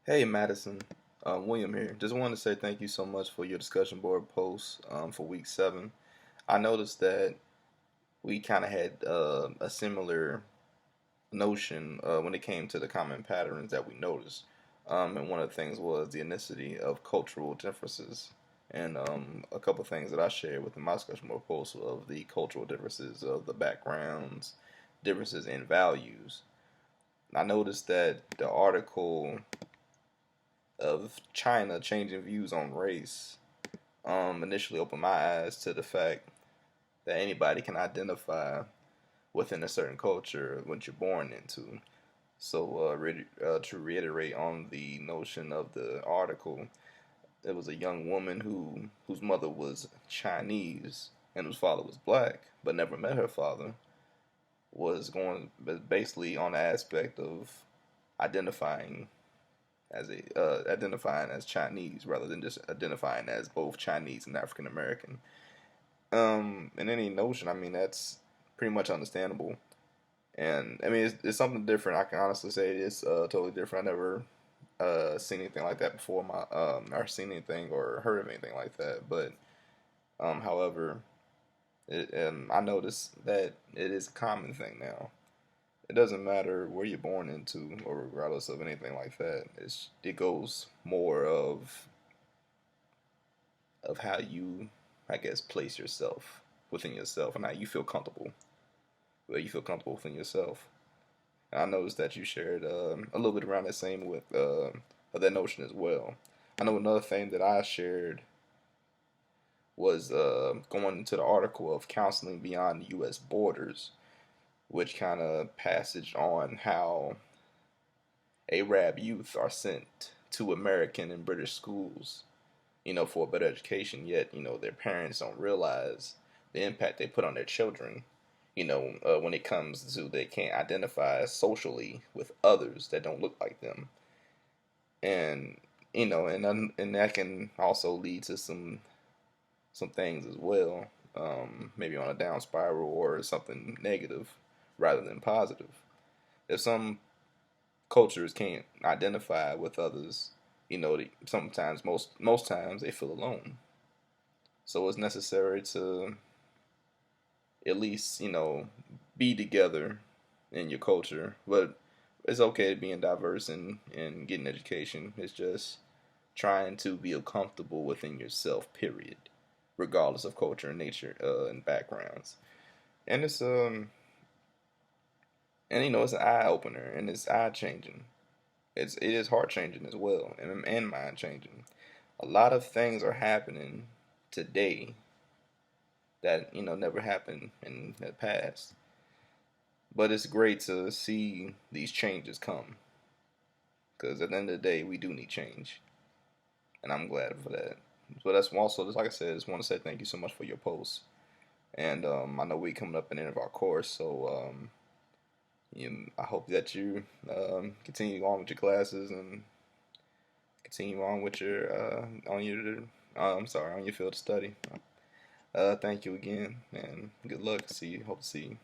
Hey Madison, William here. Just wanted to say thank you so much for your discussion board post for week 7. I noticed that we kind of had a similar notion when it came to the common patterns that we noticed. And one of the things was the ethnicity of cultural differences. And a couple of things that I shared within my discussion board post of the cultural differences of the backgrounds, differences in values. I noticed that the article of China changing views on race initially opened my eyes to the fact that anybody can identify within a certain culture what you're born into. So, to reiterate on the notion of the article, it was a young woman whose mother was Chinese and whose father was black, but never met her father. Was going basically on the aspect of identifying identifying as Chinese rather than just identifying as both Chinese and African American. In any notion, I mean that's pretty much understandable, and I mean it's something different. I can honestly say it's totally different. I never seen anything like that before. Or seen anything or heard of anything like that. But however, I noticed that it is a common thing now. It doesn't matter where you're born into or regardless of anything like that. It goes more of how you, I guess, place yourself within yourself and how you feel comfortable, where you feel comfortable within yourself. And I noticed that you shared a little bit around the same with of that notion as well. I know another thing that I shared was going into the article of counseling beyond the U.S. borders, which kind of passage on how Arab youth are sent to American and British schools, for a better education, yet, their parents don't realize the impact they put on their children, when it comes to they can't identify socially with others that don't look like them. And, and that can also lead to some things as well, maybe on a down spiral or something negative rather than positive. If some cultures can't identify with others, sometimes most times they feel alone. So it's necessary to at least be together in your culture. But it's okay being diverse and getting education. It's just trying to be comfortable within yourself. Period, regardless of culture and nature and backgrounds. And it's an eye opener and it's eye changing. It is heart changing as well and mind changing. A lot of things are happening today that never happened in the past. But it's great to see these changes come because at the end of the day, we do need change, and I'm glad for that. But that's also, just like I said, I just want to say thank you so much for your posts. And I know we coming up in the end of our course, so I hope that you continue on with your classes and continue on with your on your field of study. Thank you again, and good luck. See you. Hope to see you.